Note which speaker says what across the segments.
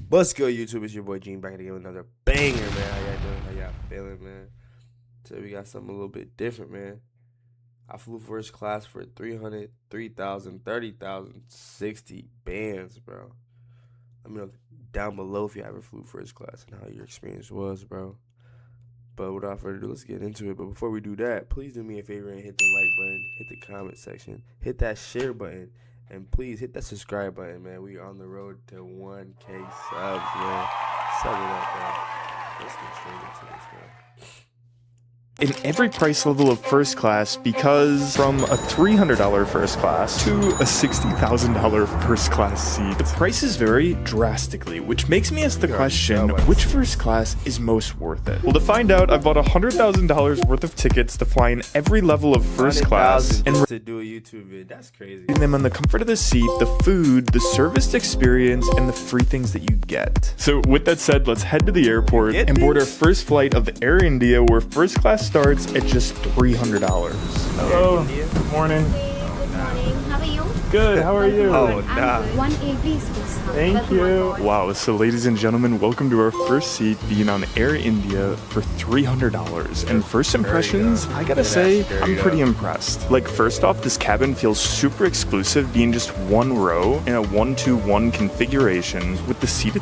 Speaker 1: What's good, YouTube? It's your boy Gene back again with another banger, man. How y'all doing? How y'all feeling, man? Today we got something a little bit different, man. I flew first class for 300, 3,000, 30,000, 60 bands, bro. Let me know down below if you ever flew first class and how your experience was, bro. But without further ado, let's get into it. But before we do that, please do me a favor and hit the like button, hit the comment section, hit that share button, and please hit that subscribe button, man. We are on the road to 1K subs, man. Sub it up, man. Let's get straight into this, man.
Speaker 2: In every price level of first class, because from a $300 first class to a $60,000 first class seat, the prices vary drastically, which makes me ask the question, which first class is most worth it? Well, to find out, I bought $100,000 worth of tickets to fly in every level of first class and
Speaker 1: to do a YouTube vid. That's crazy.
Speaker 2: them on the comfort of the seat, the food, the service experience, and the free things that you get. So with that said, let's head to the airport and board our first flight of Air India, where first class starts at just $300. Hello. Good morning.
Speaker 3: Good morning. How are you?
Speaker 2: Good. How are you?
Speaker 1: Oh, nah.
Speaker 3: 1A, please.
Speaker 2: Thank you. Wow. So ladies and gentlemen, welcome to our first seat being on Air India for $300. And first impressions, I gotta say, I'm pretty impressed. Like, first off, this cabin feels super exclusive, being just one row in a 1-2-1 configuration, with the seat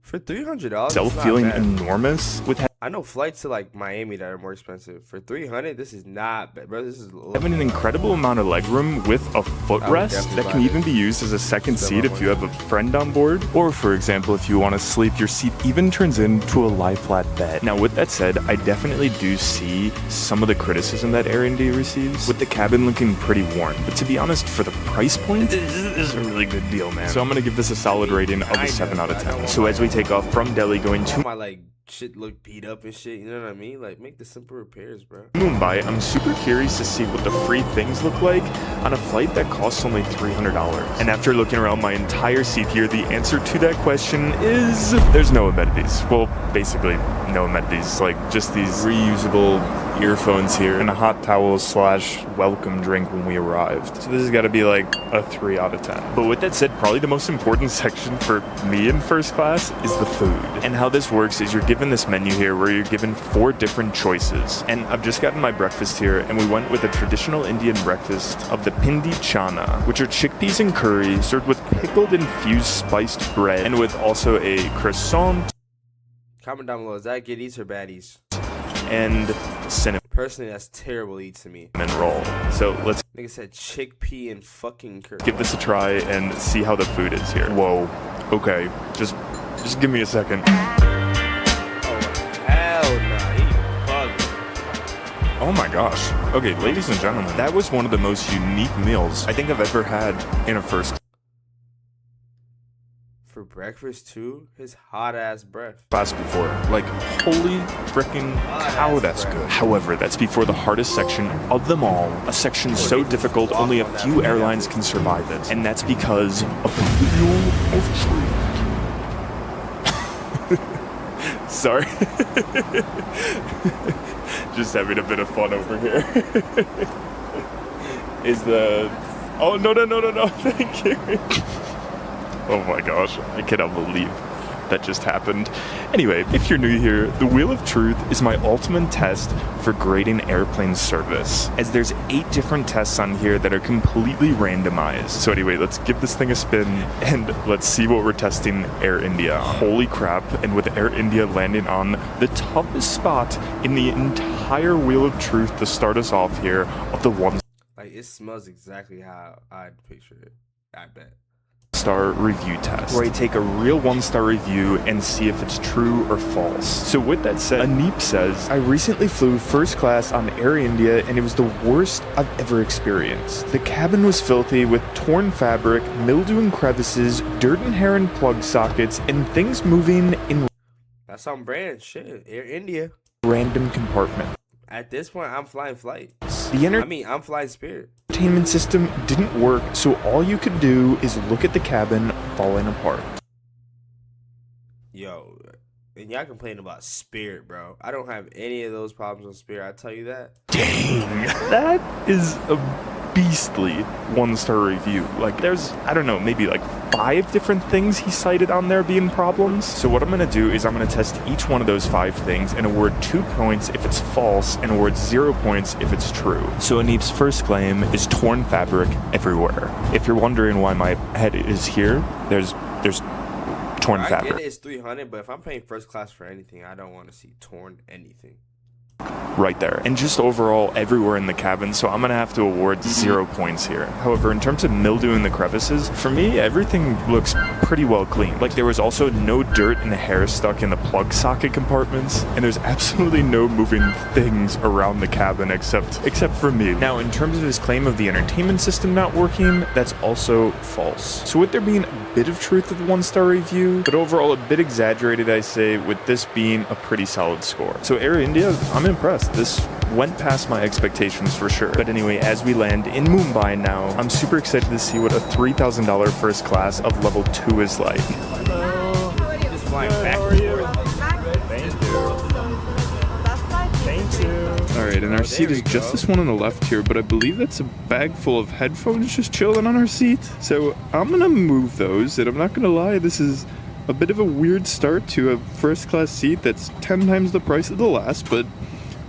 Speaker 1: For $300,
Speaker 2: itself feeling enormous, with
Speaker 1: I know flights to like Miami that are more expensive. For $300, this is not bad, bro. This is
Speaker 2: having an incredible amount of legroom with a footrest that can even be used as a second seat if you have a friend on board, or for example, if you want to sleep, your seat even turns into a lie flat bed. Now, with that said, I definitely do see some of the criticism that Air India receives, with the cabin looking pretty worn. But to be honest, for the price point, this is a really good deal, man. So I'm gonna give this a solid rating of a 7 out of 10. So as we take off from Delhi going to
Speaker 1: my like shit look beat up and shit, you know what I mean? Like, make the simple repairs, bro.
Speaker 2: Mumbai, I'm super curious to see what the free things look like on a flight that costs only $300. And after looking around my entire seat here, the answer to that question is there's no amenities. Well, basically no amenities, like just these reusable earphones here and a hot towel / welcome drink when we arrived. So this has got to be like a 3 out of 10. But with that said, probably the most important section for me in first class is the food. And how this works is you're given this menu here where you're given 4 different choices. And I've just gotten my breakfast here, and we went with a traditional Indian breakfast of the pindi chana, which are chickpeas and curry served with pickled infused spiced bread, and with also a croissant.
Speaker 1: Comment down below, is that good eats or bad eats?
Speaker 2: And cinnamon
Speaker 1: Personally, that's terrible eats to me.
Speaker 2: roll. So let's
Speaker 1: Nigga said chickpea and fucking curry.
Speaker 2: give this a try and see how the food is here. Whoa. Okay. Just give me a second.
Speaker 1: Hell nah, he bugging.
Speaker 2: Oh my gosh. Okay, ladies and gentlemen, that was one of the most unique meals I think I've ever had in a first
Speaker 1: For breakfast too, his hot ass breath.
Speaker 2: class before. Like, holy freaking cow, that's good. However, that's before the hardest section of them all. A section so difficult only a few airlines can survive it. And that's because of the wheel of truth. Sorry. Just having a bit of fun over here. Is the... Oh, no, thank you. Oh my gosh, I cannot believe that just happened. Anyway, if you're new here, the Wheel of Truth is my ultimate test for grading airplane service, as there's 8 different tests on here that are completely randomized. So anyway, let's give this thing a spin and let's see what we're testing Air India on. Holy crap, and with Air India landing on the toughest spot in the entire Wheel of Truth to start us off here of the 1
Speaker 1: Like, it smells exactly how I'd picture it, I bet.
Speaker 2: star review test, where I take a real 1-star review and see if it's true or false. So with that said, Aneep says, I recently flew first class on Air India and it was the worst I've ever experienced. The cabin was filthy with torn fabric, mildew and crevices, dirt and hair in plug sockets, and things moving in
Speaker 1: That's on brand. Shit, Air India.
Speaker 2: random compartments.
Speaker 1: At this point, I'm flying flight.
Speaker 2: The
Speaker 1: I'm flying Spirit.
Speaker 2: entertainment system didn't work, so all you could do is look at the cabin falling apart.
Speaker 1: Yo, and y'all complaining about Spirit, bro. I don't have any of those problems with Spirit. I tell you that.
Speaker 2: Dang, that is a beastly 1-star review. Like, there's, I don't know, maybe like 5 different things he cited on there being problems. So what I'm going to do is I'm going to test each one of those 5 things and award 2 points if it's false and award 0 points if it's true. So Anib's first claim is torn fabric everywhere. If you're wondering why my head is here, there's torn fabric.
Speaker 1: I get it, it's 300, but if I'm paying first class for anything, I don't want to see torn anything.
Speaker 2: Right there, and just overall everywhere in the cabin, so I'm gonna have to award 0 points here. However, in terms of mildew in the crevices, for me everything looks pretty well clean. Like, there was also no dirt and hair stuck in the plug socket compartments, and there's absolutely no moving things around the cabin except for me. Now, in terms of his claim of the entertainment system not working, that's also false. So with there being a bit of truth to the 1-star review, but overall a bit exaggerated, I say, with this being a pretty solid score. So Air India, I'm impressed. This went past my expectations for sure. But anyway, as we land in Mumbai now, I'm super excited to see what a $3,000 first class of level 2 is like.
Speaker 1: Hello. Just flying back.
Speaker 2: How are you? Thank you. Alright, and our seat is just this one on the left here, but I believe that's a bag full of headphones just chilling on our seat. So I'm gonna move those, and I'm not gonna lie, this is a bit of a weird start to a first class seat that's 10 times the price of the last, but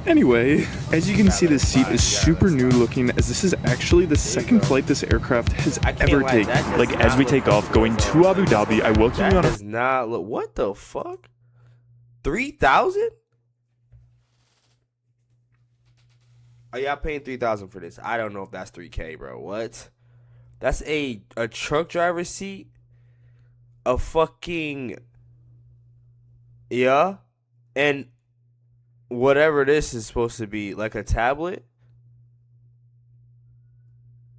Speaker 2: anyway, as you can see, this seat is super new looking, as this is actually the second flight this aircraft has ever taken. Like, as we take off going to Abu Dhabi, I welcome you on a...
Speaker 1: Does not look... What the fuck? 3,000? Are y'all paying 3,000 for this? I don't know if that's 3K, bro. What? That's a truck driver seat? A fucking... Yeah? And... whatever this is supposed to be, like a tablet?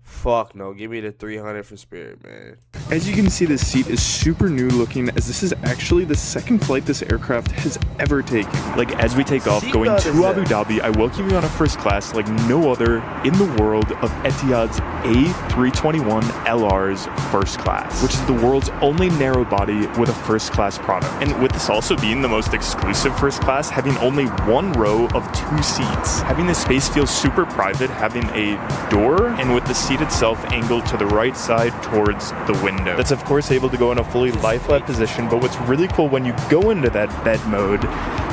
Speaker 1: Fuck no, give me the 300 for Spirit, man.
Speaker 2: As you can see, this seat is super new looking, as this is actually the second flight this aircraft has ever taken. Like, as we take off going to Abu Dhabi, I welcome you on a first class like no other in the world of Etihad's A321 LR's first class, which is the world's only narrow body with a first class product. And with this also being the most exclusive first class, having only 1 row of 2 seats, having this space feel super private, having a door, and with the seat itself angled to the right side towards the window. That's of course able to go in a fully lie-flat position, but what's really cool when you go into that bed mode,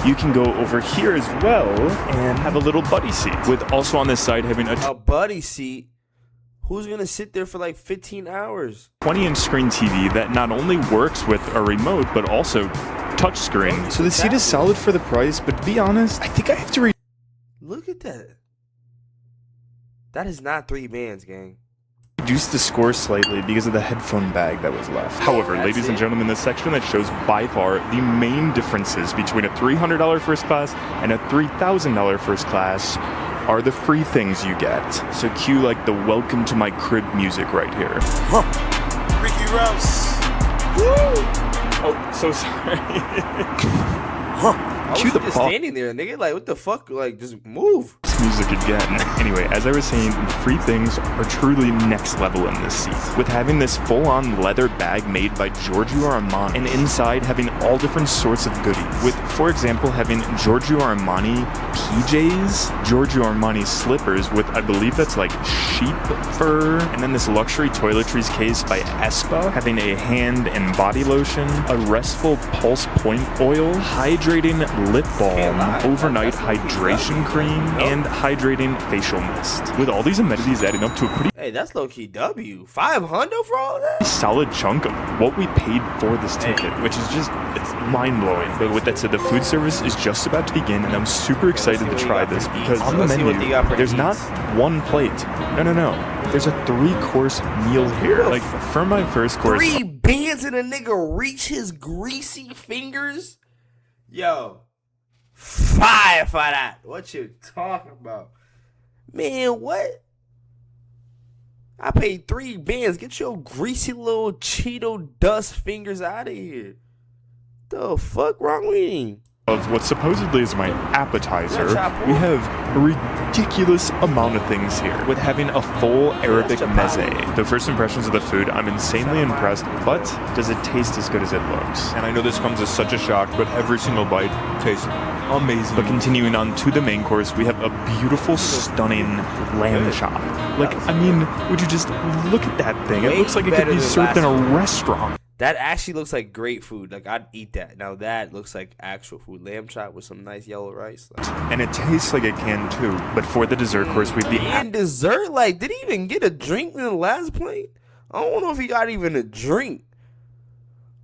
Speaker 2: you can go over here as well and have a little buddy seat, with also on this side having
Speaker 1: a buddy seat. Who's gonna sit there for like 15 hours?
Speaker 2: 20-inch screen TV that not only works with a remote but also touchscreen. So the seat is solid for the price, but to be honest, I think I have to
Speaker 1: look at that. That is not 3 bands, gang.
Speaker 2: Reduce the score slightly because of the headphone bag that was left. However, ladies and gentlemen, the section that shows by far the main differences between a $300 first class and a $3,000 first class are the free things you get. So cue like the welcome to my crib music right here.
Speaker 4: Ricky Rouse.
Speaker 2: Woo! Oh, so sorry.
Speaker 1: Cue the just standing there, nigga. Like, what the fuck? Like, just move.
Speaker 2: Music again. Anyway, as I was saying, the free things are truly next level in this seat. With having this full-on leather bag made by Giorgio Armani, and inside having all different sorts of goodies. With, for example, having Giorgio Armani PJs, Giorgio Armani slippers with, I believe that's like sheep fur, and then this luxury toiletries case by Espa, having a hand and body lotion, a restful pulse point oil, hydrating lip balm, overnight hydration cream, and hydrating facial mist. With all these amenities adding up to a pretty
Speaker 1: that's low-key W. 500 for all that?
Speaker 2: solid chunk of what we paid for this ticket, which is just, it's mind-blowing. But with that said, the food service is just about to begin, and I'm super excited to try this because on the menu, there's not 1 plate. No. There's a 3-course meal here. Like, for my first course...
Speaker 1: 3 bands and a nigga reach his greasy fingers? Yo. 5 for that. What you talking about? Man, what? I paid 3 bands. Get your greasy little Cheeto dust fingers out of here. The fuck wrong with him?
Speaker 2: of what supposedly is my appetizer, we have a ridiculous amount of things here, with having a full Arabic meze. The first impressions of the food, I'm insanely impressed, but does it taste as good as it looks? And I know this comes as such a shock, but every single bite tastes amazing. But continuing on to the main course, we have a beautiful, stunning lamb chop. Like, I mean, would you just look at that thing? It looks like it could be served in a restaurant.
Speaker 1: That actually looks like great food. Like, I'd eat that. Now that looks like actual food. Lamb chop with some nice yellow rice. Like,
Speaker 2: and it tastes like it can too. But for the dessert course, we'd be...
Speaker 1: And dessert? Like, did he even get a drink in the last plate? I don't know if he got even a drink.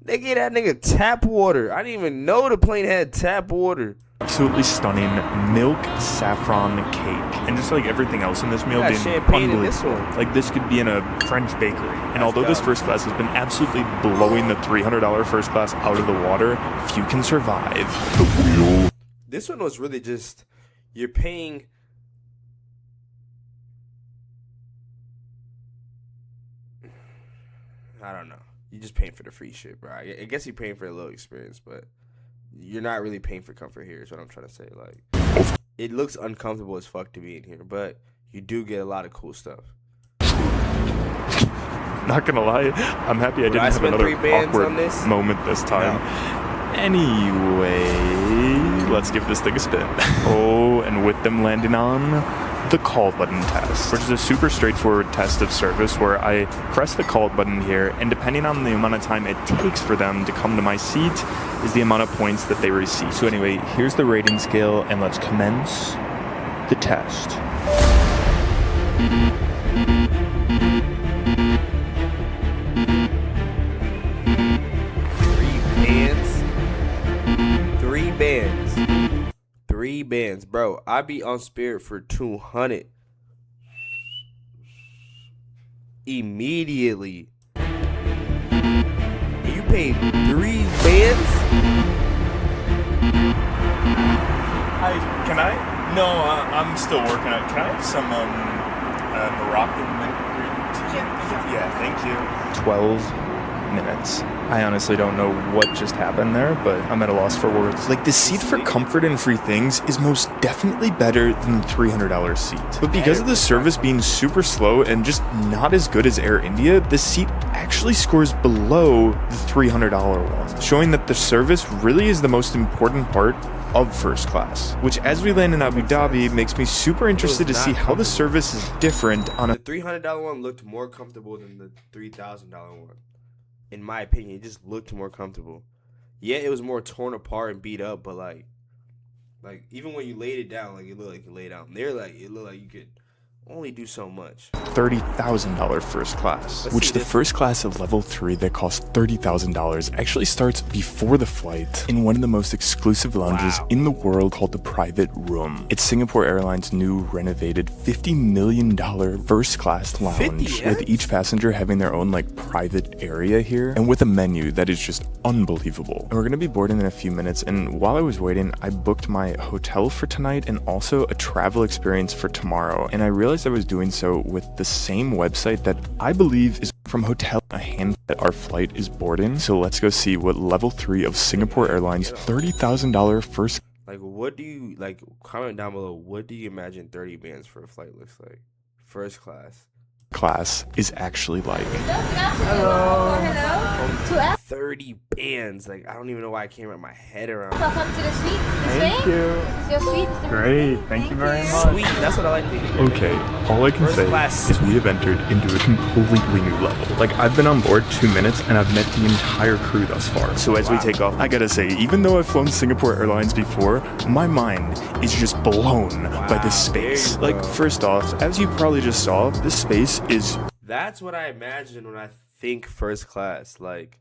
Speaker 1: They gave that nigga tap water. I didn't even know the plate had tap water.
Speaker 2: Absolutely stunning milk saffron cake, and just like everything else in this meal being unbelievable.
Speaker 1: This one.
Speaker 2: Like this could be in a French bakery. And although this first class has been absolutely blowing the $300 first class out of the water, few can survive.
Speaker 1: This one was really just, you're paying. I don't know. You're just paying for the free shit, bro. I guess you're paying for a little experience, but you're not really paying for comfort here, is what I'm trying to say. Like, it looks uncomfortable as fuck to be in here, but you do get a lot of cool stuff.
Speaker 2: Not gonna lie, I'm happy I didn't have another awkward moment this time. No. Anyway, let's give this thing a spin. Oh, and with them landing on the call button test, which is a super straightforward test of service where I press the call button here, and depending on the amount of time it takes for them to come to my seat is the amount of points that they receive. So anyway, here's the rating scale, and let's commence the test.
Speaker 1: Three bands, bro. I be on Spirit for 200 immediately. And you paid 3 bands?
Speaker 2: Hi, can I? No, I'm still working on it. Can I have some Moroccan mint green tea? Yeah, thank you. 12 minutes. I honestly don't know what just happened there, but I'm at a loss for words. Like, the seat for comfort and free things is most definitely better than the $300 seat. But because of the service being super slow and just not as good as Air India, the seat actually scores below the $300 one, showing that the service really is the most important part of first class, which, as we land in Abu Dhabi, makes me super interested to see how the service is different on a...
Speaker 1: The $300 one looked more comfortable than the $3,000 one. In my opinion, it just looked more comfortable. Yeah, it was more torn apart and beat up, but like even when you laid it down, like it looked like you laid down there, like it looked like you could only do so much.
Speaker 2: $30,000 first class, which the first class of level 3 that costs $30,000 actually starts before the flight in one of the most exclusive lounges in the world called the Private Room. It's Singapore Airlines' new renovated $50 million first class lounge, with each passenger having their own like private area here, and with a menu that is just unbelievable. And we're gonna be boarding in a few minutes, and while I was waiting, I booked my hotel for tonight and also a travel experience for tomorrow, and I realized I was doing so with the same website that I believe is from Hotel a hand that our flight is boarding. So let's go see what level 3 of Singapore Airlines $30,000 first.
Speaker 1: Like, what do you like? Comment down below. What do you imagine 30 bands for a flight looks like? First
Speaker 2: class is actually like.
Speaker 3: Hello.
Speaker 1: 30 bands. Like, I don't even know why I can't wrap my head around.
Speaker 3: Welcome to the suite.
Speaker 2: Thank you.
Speaker 3: This is your suite.
Speaker 2: Great. Thank you very much.
Speaker 1: Sweet. That's what I like to hear.
Speaker 2: Okay, all I can say is we have entered into a completely new level. Like, I've been on board 2 minutes and I've met the entire crew thus far. So as we take off, I gotta say, even though I've flown Singapore Airlines before, my mind is just blown by this space. Like, first off, as you probably just saw, this space is...
Speaker 1: That's what I imagine when I think first class. Like,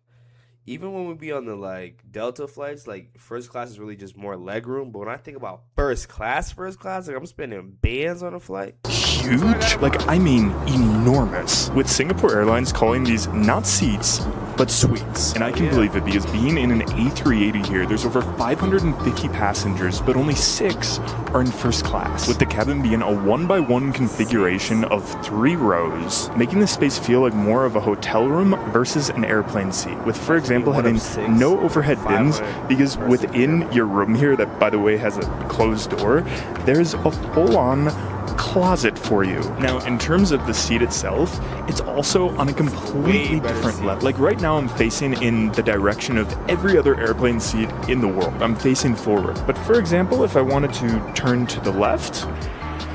Speaker 1: even when we be on the like Delta flights, like first class is really just more leg room. But when I think about first class, like I'm spending bands on a flight.
Speaker 2: Huge, like I mean enormous. With Singapore Airlines calling these not seats, but sweets. And I can believe it because being in an A380 here, there's over 550 passengers, but only 6 are in first class, with the cabin being a 1x1 configuration of 3 rows, making the space feel like more of a hotel room versus an airplane seat, with, for example, having no overhead bins, because within your room here, that by the way has a closed door, there's a full-on closet for you. Now, in terms of the seat itself, it's also on a completely different level. Like right now, I'm facing in the direction of every other airplane seat in the world. I'm facing forward. But for example, if I wanted to turn to the left,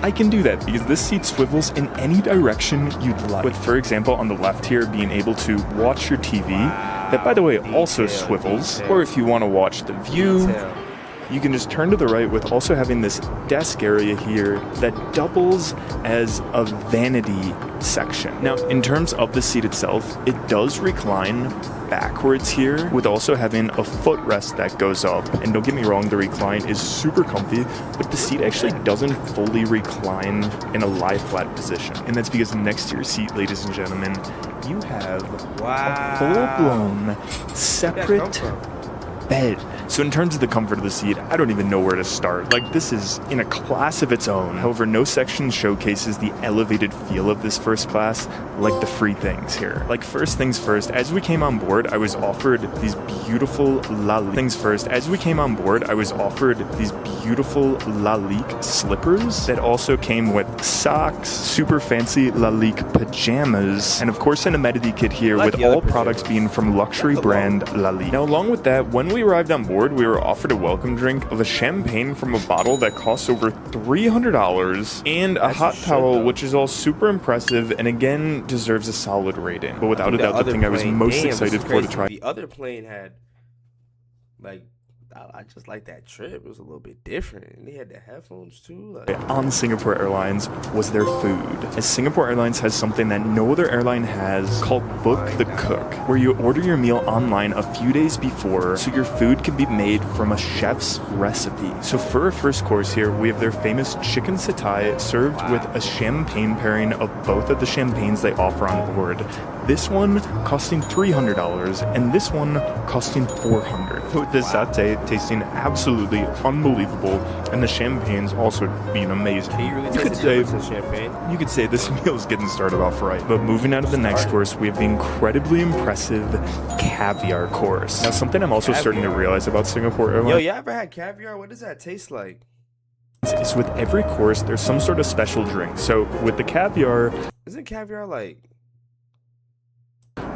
Speaker 2: I can do that because this seat swivels in any direction you'd like. With, for example, on the left here, being able to watch your TV, that by the way also swivels. Or if you want to watch the view, you can just turn to the right, with also having this desk area here that doubles as a vanity section. Now, in terms of the seat itself, it does recline backwards here, with also having a footrest that goes up. And don't get me wrong, the recline is super comfy, but the seat actually doesn't fully recline in a lie flat position. And that's because next to your seat, ladies and gentlemen, you have a full-blown separate bed. So in terms of the comfort of the seat, I don't even know where to start. Like, this is in a class of its own. However, no section showcases the elevated feel of this first class like the free things here. Like, first things first, as we came on board, I was offered these beautiful Lalique slippers that also came with socks, super fancy Lalique pajamas, and of course an amenity kit here with all products being from luxury brand Lalique. Now, along with that, when we arrived on board, we were offered a welcome drink of a champagne from a bottle that costs over $300 and a hot towel, which is all super impressive and again deserves a solid rating. But without a doubt, the thing I was most excited for to try.
Speaker 1: The other plane had, like, I just like that trip. It was a little bit different. And they had the headphones too. Like,
Speaker 2: on Singapore Airlines was their food. As Singapore Airlines has something that no other airline has called Book the Cook, where you order your meal online a few days before so your food can be made from a chef's recipe. So for a first course here, we have their famous chicken satay served with a champagne pairing of both of the champagnes they offer on board. This one costing $300 and this one costing $400. With the satay tasting absolutely unbelievable and the champagnes also being amazing. You could say this meal is getting started off right. But moving out of the next course, we have the incredibly impressive caviar course. Now, something I'm also starting to realize about Singapore Airlines.
Speaker 1: Yo, you ever had caviar? What does that taste like?
Speaker 2: Is with every course, there's some sort of special drink. So with the caviar,
Speaker 1: isn't caviar like?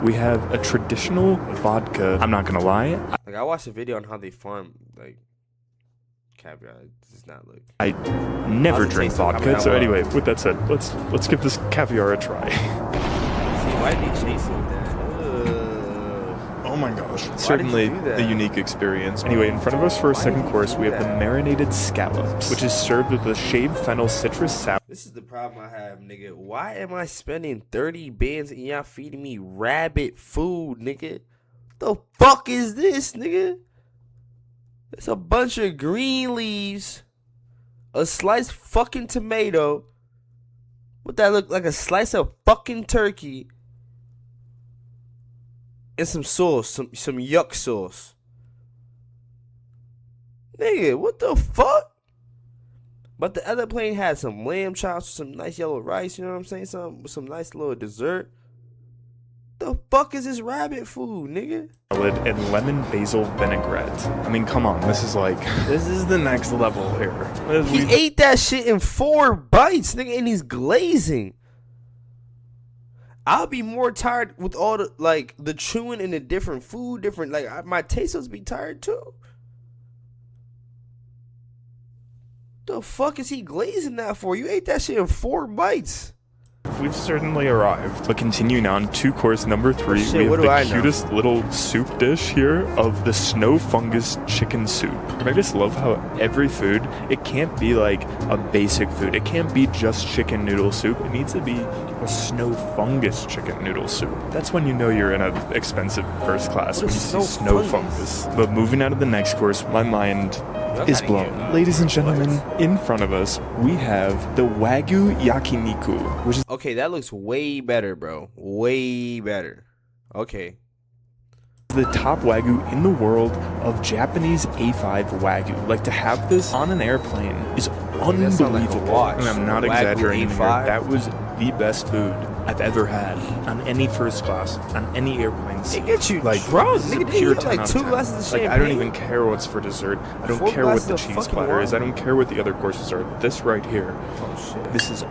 Speaker 2: We have a traditional vodka. I'm not gonna lie.
Speaker 1: Like, I watched a video on how they farm like caviar. It does not look.
Speaker 2: I never drink vodka. So anyway, with that said, let's give this caviar a try.
Speaker 1: See, why did they chase it that?
Speaker 2: Oh my gosh. Certainly a unique experience. Anyway, in front of us for a second course, we have the marinated scallops, which is served with a shaved fennel citrus salad.
Speaker 1: This is the problem I have, nigga. Why am I spending 30 bands and y'all feeding me rabbit food, nigga? The fuck is this, nigga? It's a bunch of green leaves, a sliced fucking tomato. What that look like? A slice of fucking turkey. And some sauce, some yuck sauce. Nigga, what the fuck? But the other plane had some lamb chops, some nice yellow rice, you know what I'm saying? Some nice little dessert. The fuck is this rabbit food, nigga?
Speaker 2: And lemon basil vinaigrette. I mean, come on, this is the next level here.
Speaker 1: He ate that shit in 4 bites, nigga, and he's glazing. I'll be more tired with all the, like, the chewing and the different food, my taste will be tired too. The fuck is he glazing that for? You ate that shit in 4 bites.
Speaker 2: We've certainly arrived. But continuing on to course number 3, we have the cutest little soup dish here of the snow fungus chicken soup. And I just love how every food, it can't be like a basic food. It can't be just chicken noodle soup. It needs to be a snow fungus chicken noodle soup. That's when you know you're in an expensive first class, when you see snow fungus. But moving out of the next course, my mind is blown. Ladies and gentlemen, in front of us, we have the Wagyu Yakiniku, which is...
Speaker 1: Okay, that looks way better, bro. Way better. Okay.
Speaker 2: The top Wagyu in the world of Japanese A5 Wagyu. Like, to have this on an airplane is
Speaker 1: That sounds like a
Speaker 2: unbelievable.
Speaker 1: watch.
Speaker 2: And I'm not
Speaker 1: Wagyu
Speaker 2: exaggerating here.
Speaker 1: A5.
Speaker 2: That was the best food I've ever had on any first class, on any airplane seat.
Speaker 1: It gets you
Speaker 2: like
Speaker 1: drunk.
Speaker 2: this is a
Speaker 1: Nigga,
Speaker 2: pure
Speaker 1: you get
Speaker 2: 10
Speaker 1: like
Speaker 2: out of
Speaker 1: 2
Speaker 2: 10.
Speaker 1: glasses of
Speaker 2: Like,
Speaker 1: champagne.
Speaker 2: I don't even care what's for dessert. I don't
Speaker 1: 4
Speaker 2: care what
Speaker 1: glasses
Speaker 2: the
Speaker 1: of
Speaker 2: cheese
Speaker 1: fucking
Speaker 2: platter is. I
Speaker 1: wine.
Speaker 2: don't care what the other courses are. This right here,
Speaker 1: Oh shit.
Speaker 2: this is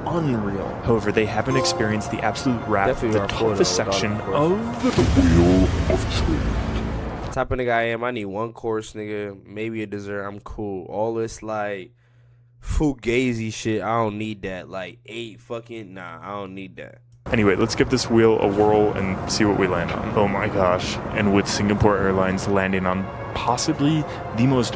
Speaker 2: unreal. However, they haven't experienced the absolute wrap,
Speaker 1: Definitely
Speaker 2: the
Speaker 1: are poor,
Speaker 2: toughest
Speaker 1: though,
Speaker 2: section
Speaker 1: regardless,
Speaker 2: of the Wheel of Truth.
Speaker 1: Type of nigga I am, I need 1 course, nigga. Maybe a dessert. I'm cool. All this like fugazi shit, I don't need that. Like 8 fucking I don't need that.
Speaker 2: Anyway, let's give this wheel a whirl and see what we land on. Oh my gosh. And with Singapore Airlines landing on possibly the most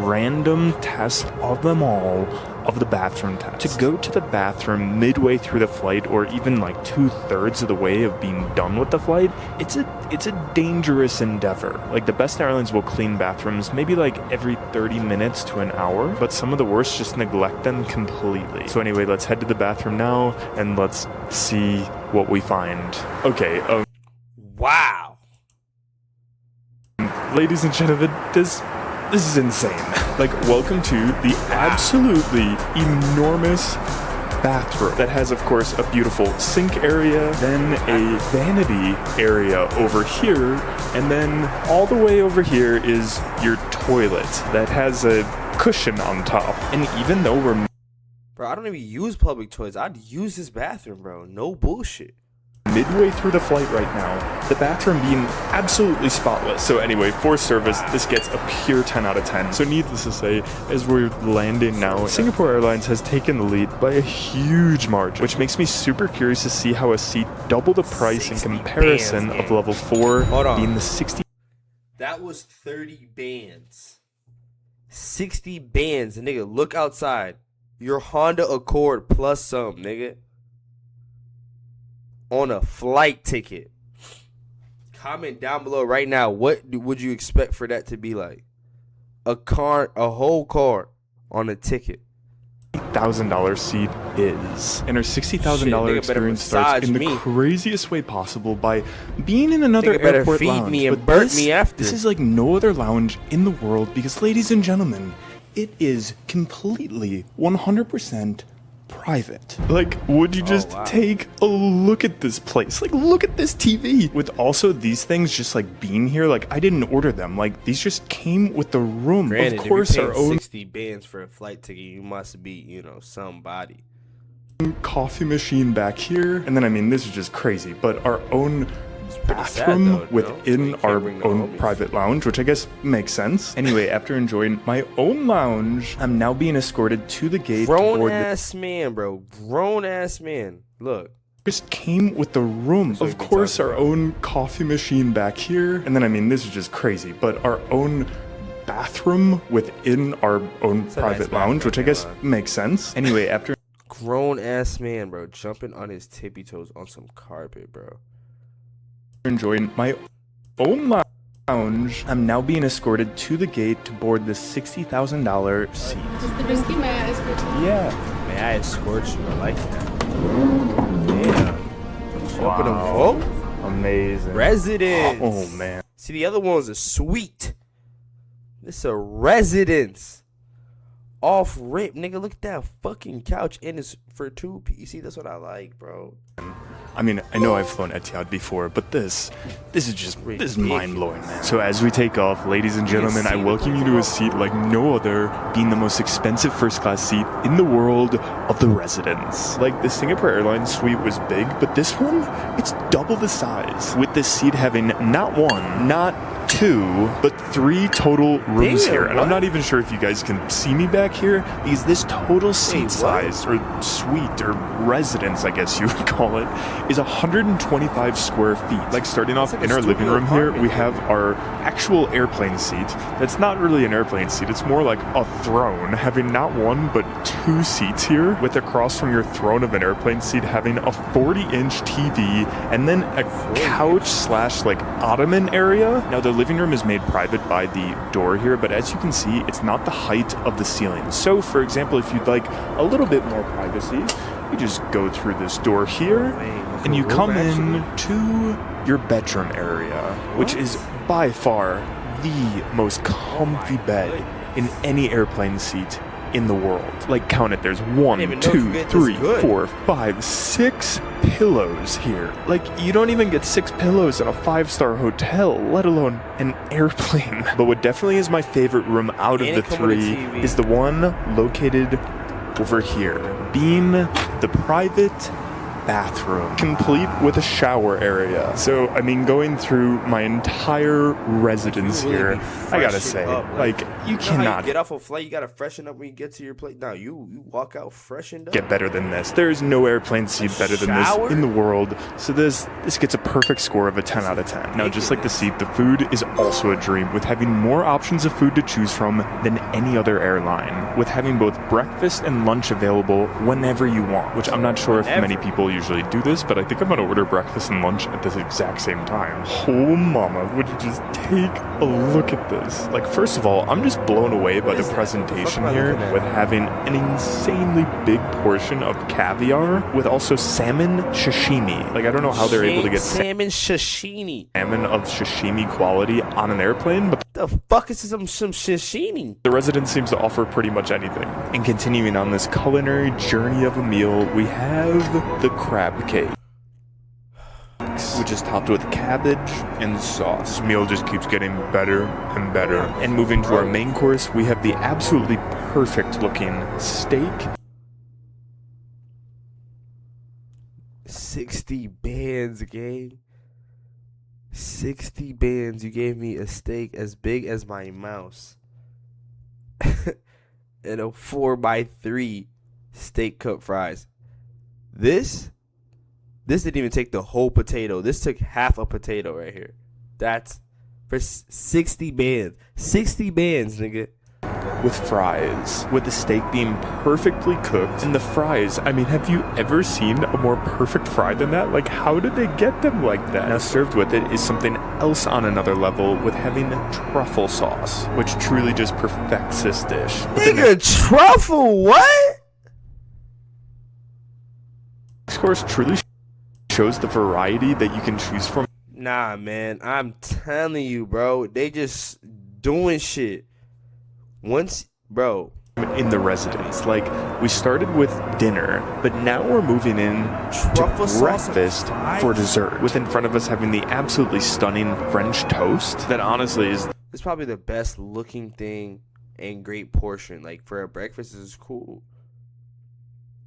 Speaker 2: random test of them all, of the bathroom test. To go to the bathroom midway through the flight, or even like 2/3 of the way of being done with the flight, it's a dangerous endeavor. Like, the best airlines will clean bathrooms maybe like every 30 minutes to an hour, but some of the worst just neglect them completely. So anyway, let's head to the bathroom now and let's see what we find. Okay,
Speaker 1: Wow.
Speaker 2: ladies and gentlemen, this is insane. Like, welcome to the absolutely enormous bathroom that has, of course, a beautiful sink area, then a vanity area over here, and then all the way over here is your toilet that has a cushion on top. And even though we're
Speaker 1: Bro, I don't even use public toilets. I'd use this bathroom, bro. No bullshit.
Speaker 2: midway through the flight right now, the bathroom being absolutely spotless. So anyway, for service, this gets a pure 10 out of 10. So needless to say, as we're landing now, Singapore Airlines has taken the lead by a huge margin, which makes me super curious to see how a seat double the price in
Speaker 1: 60
Speaker 2: comparison
Speaker 1: bands,
Speaker 2: of
Speaker 1: gang.
Speaker 2: level 4
Speaker 1: Hold on.
Speaker 2: being the 60.
Speaker 1: That was 30 bands. 60 bands. Nigga, look outside. Your Honda Accord plus some, nigga. On a flight ticket. Comment down below right now. What would you expect for that to be like? A whole car on a ticket.
Speaker 2: $1,000 seat is. And our $60,000
Speaker 1: Shit, nigga better
Speaker 2: experience starts in the
Speaker 1: massage me.
Speaker 2: craziest way possible by being in another
Speaker 1: Nigga better
Speaker 2: airport
Speaker 1: feed
Speaker 2: lounge.
Speaker 1: me and
Speaker 2: But
Speaker 1: burp
Speaker 2: this,
Speaker 1: me after.
Speaker 2: This is like no other lounge in the world because, ladies and gentlemen, it is completely 100% private. Like, would you just
Speaker 1: wow.
Speaker 2: take a look at this place? Like, look at this TV. With also these things just like being here, like, I didn't order them. Like, these just came with the room.
Speaker 1: Granted,
Speaker 2: of course,
Speaker 1: if you're
Speaker 2: our
Speaker 1: paying
Speaker 2: own
Speaker 1: 60 bands for a flight ticket, you must be, somebody.
Speaker 2: coffee machine back here. And then, I mean, this is just crazy, but our own
Speaker 1: pretty sad,
Speaker 2: bathroom
Speaker 1: though,
Speaker 2: within
Speaker 1: you can't
Speaker 2: our
Speaker 1: bring the
Speaker 2: own
Speaker 1: homies.
Speaker 2: private lounge, which I guess makes sense. Anyway, after enjoying my own lounge, I'm now being escorted to the gate.
Speaker 1: Grown
Speaker 2: board
Speaker 1: ass man, bro. Grown ass man. Look.
Speaker 2: just came with the room.
Speaker 1: So
Speaker 2: Of course, our own coffee machine back here. And then, I mean, this is just crazy, but our own bathroom within our own
Speaker 1: It's a
Speaker 2: private
Speaker 1: nice
Speaker 2: lounge, which I
Speaker 1: bathroom,
Speaker 2: guess makes sense. Anyway, after
Speaker 1: Grown ass man, bro. Jumping on his tippy toes on some carpet, bro.
Speaker 2: enjoying my own lounge, I'm now being escorted to the gate to board the $60,000 seat.
Speaker 5: Just the whiskey, may I escort you?
Speaker 2: Yeah.
Speaker 1: May I escort you? I like that. Damn. Jumping a vote?
Speaker 2: Amazing.
Speaker 1: Residence.
Speaker 2: Oh, man.
Speaker 1: See, the other one was a suite. This a residence. Off rip, nigga. Look at that fucking couch, and it's for 2 PC. That's what I like, bro.
Speaker 2: I mean, I know I've flown Etihad before, but this is
Speaker 1: Ridiculous.
Speaker 2: mind-blowing, man. So as we take off, ladies and gentlemen, I
Speaker 1: see
Speaker 2: welcome you to a seat like no other, being the most expensive first-class seat in the world of the residence. Like, the Singapore Airlines suite was big, but this one, it's double the size, with this seat having not 1, not 2, but 3 total rooms
Speaker 1: Damn,
Speaker 2: here. And I'm
Speaker 1: what?
Speaker 2: not even sure if you guys can see me back here, because this total seat
Speaker 1: what?
Speaker 2: size, or suite, or residence, I guess you would call it, is 125 square feet. Like, starting off
Speaker 1: like
Speaker 2: in
Speaker 1: a
Speaker 2: our living
Speaker 1: studio
Speaker 2: room here,
Speaker 1: apartment,
Speaker 2: we
Speaker 1: dude.
Speaker 2: have our actual airplane seat. That's not really an airplane seat. It's more like a throne, having not 1, but 2 seats here, with across from your throne of an airplane seat having a 40-inch TV, and then a couch slash like ottoman area. Now, the living room is made private by the door here, but as you can see, it's not the height of the ceiling. So, for example, if you'd like a little bit more privacy, you just go through this door here, and you come in to your bedroom area, which is by far the most comfy bed in any airplane seat in the world. Like, count it, there's 1, 2, 3, 4, 5, 6 pillows here. Like, you don't even get 6 pillows in a 5-star hotel, let alone an airplane. But what definitely is my favorite room out of the 3 is the one located over here, being the private bathroom, complete with a shower area. So, I mean, going through my entire residence here, I gotta say, like, you cannot
Speaker 1: get off a flight. You gotta freshen up when you get to your place. Now you walk out freshened up.
Speaker 2: Get better than this. There is no airplane seat better than this in the world. So this gets a perfect score of a 10 out of 10. Now, just like the seat, the food is also a dream, with having more options of food to choose from than any other airline, with having both breakfast and lunch available whenever you want, which I'm not sure if many people usually do this, but I think I'm gonna order breakfast and lunch at this exact same time. Oh mama, would you just take a look at this? Like, first of all, I'm just blown away by the presentation here, with having an insanely big portion of caviar, with also salmon sashimi. Like, I don't know how they're able to get
Speaker 1: salmon sashimi.
Speaker 2: Salmon of sashimi quality on an airplane, but
Speaker 1: the fuck is some sashimi?
Speaker 2: The residence seems to offer pretty much anything. And continuing on this culinary journey of a meal, we have the crab cake, which is topped with cabbage and sauce. This meal just keeps getting better and better. And moving to our main course, we have the absolutely perfect looking steak.
Speaker 1: 60 bands, gang. 60 bands. You gave me a steak as big as my mouse. And a 4x3 steak cut fries. This didn't even take the whole potato. This took half a potato right here. That's for 60 bands. 60 bands, nigga.
Speaker 2: With fries, with the steak being perfectly cooked, and the fries, I mean, have you ever seen a more perfect fry than that? Like, how did they get them like that? Now, served with it is something else on another level, with having truffle sauce, which truly just perfects this dish.
Speaker 1: Nigga, truffle, what?
Speaker 2: This course truly shows the variety that you can choose from.
Speaker 1: Nah, man, I'm telling you, bro, they just doing shit. Once, bro,
Speaker 2: in the residence, like, we started with dinner, but now we're moving in to breakfast for dessert, with in front of us having the absolutely stunning French toast that honestly is
Speaker 1: it's probably the best looking thing and great portion. Like, for a breakfast, this is cool.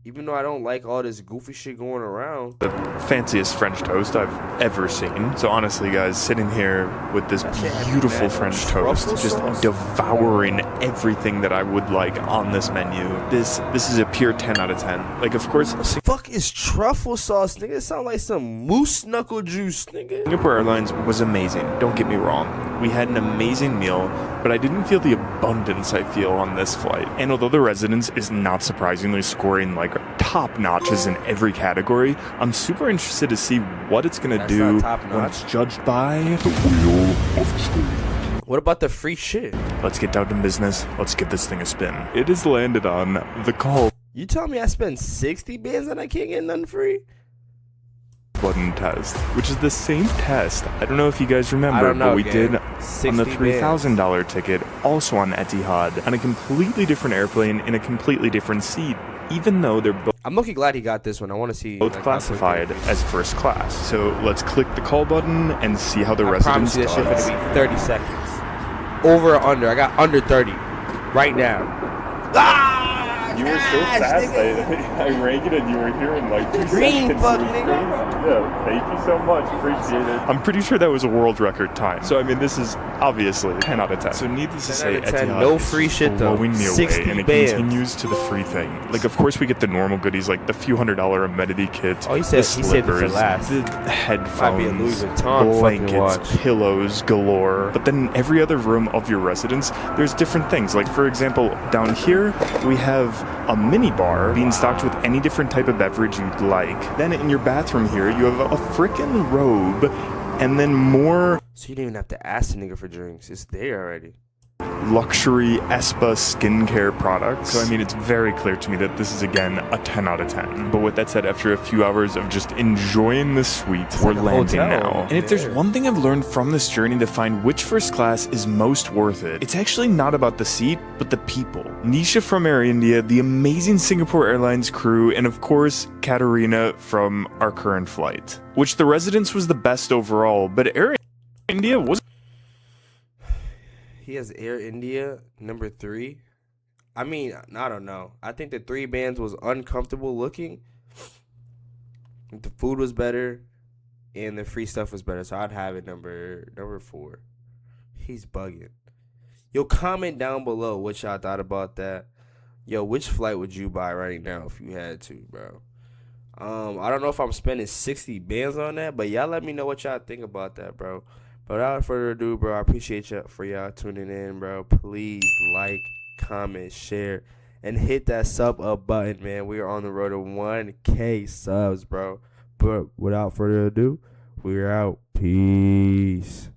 Speaker 1: Even though I don't like all this goofy shit going around.
Speaker 2: the fanciest French toast I've ever seen. So honestly, guys, sitting here with this beautiful French toast, just devouring everything that I would like on this menu. This is a pure 10 out of 10. Like, of course,
Speaker 1: What the fuck is truffle sauce, nigga? It sound like some moose knuckle juice, nigga.
Speaker 2: Singapore Airlines was amazing, don't get me wrong. We had an amazing meal, but I didn't feel the abundance I feel on this flight. And although the residence is not surprisingly scoring like top notches in every category, I'm super interested to see what it's gonna do when it's judged by the wheel of truth.
Speaker 1: What about the free shit?
Speaker 2: Let's get down to business. Let's give this thing a spin. It has landed on the call
Speaker 1: You tell me I spent 60 bands and I can't get nothing free?
Speaker 2: button test, which is the same test. I don't know if you guys
Speaker 1: I
Speaker 2: remember,
Speaker 1: don't know,
Speaker 2: but we
Speaker 1: gang.
Speaker 2: did on
Speaker 1: 60
Speaker 2: the
Speaker 1: bands.
Speaker 2: $3,000 ticket, also on Etihad, on a completely different airplane in a completely different seat, even though they're
Speaker 1: I'm looking glad he got this one. I want to see
Speaker 2: both
Speaker 1: like,
Speaker 2: classified as first class. So let's click the call button and see how the
Speaker 1: I
Speaker 2: residence
Speaker 1: promise you this shit
Speaker 2: does.
Speaker 1: gonna be 30 seconds. Over or under? I got under 30 right now.
Speaker 2: You were so fast, I rang it and you were here in like 2
Speaker 1: Green
Speaker 2: seconds.
Speaker 1: fuck,
Speaker 2: It was
Speaker 1: nigga.
Speaker 2: crazy. Yeah, thank you so much. Appreciate it. I'm pretty sure that was a world record time. So, I mean, this is obviously 10 out of 10. So, needless to
Speaker 1: 10
Speaker 2: say,
Speaker 1: out of 10,
Speaker 2: Etihad
Speaker 1: no
Speaker 2: is
Speaker 1: free shit, though.
Speaker 2: blowing me away,
Speaker 1: 60
Speaker 2: and it
Speaker 1: bands.
Speaker 2: continues to the free thing. Like, of course, we get the normal goodies, like the few $100 amenity kits,
Speaker 1: Oh, he
Speaker 2: the
Speaker 1: said he saved it for
Speaker 2: slippers,
Speaker 1: last.
Speaker 2: the
Speaker 1: Might be a Louis
Speaker 2: headphones,
Speaker 1: Vuitton fucking
Speaker 2: blankets,
Speaker 1: watch.
Speaker 2: pillows galore. But then in every other room of your residence, there's different things. Like, for example, down here, we have a mini bar being stocked with any different type of beverage you'd like. Then in your bathroom here, you have a frickin' robe, and then more
Speaker 1: So you didn't even have to ask the nigga for drinks. It's there already.
Speaker 2: luxury Espa skincare products. So I mean, it's very clear to me that this is again a 10 out of 10. But with that said, after a few hours of just enjoying the suite, we're
Speaker 1: like a
Speaker 2: landing
Speaker 1: hotel.
Speaker 2: now. And if there's
Speaker 1: Yeah.
Speaker 2: one thing I've learned from this journey to find which first class is most worth it, it's actually not about the seat, but the people. Nisha from Air India, the amazing Singapore Airlines crew, and of course, Katarina from our current flight. Which the residence was the best overall, but Air India was.
Speaker 1: He has Air India number 3. I mean, I don't know. I think the 3 bands was uncomfortable looking. The food was better, and the free stuff was better. So I'd have it number 4. He's bugging. Yo, comment down below what y'all thought about that. Yo, which flight would you buy right now if you had to, bro? I don't know if I'm spending 60 bands on that, but y'all let me know what y'all think about that, bro. But without further ado, bro, I appreciate y'all for y'all tuning in, bro. Please like, comment, share, and hit that sub up button, man. We are on the road to 1K subs, bro. But without further ado, we're out. Peace.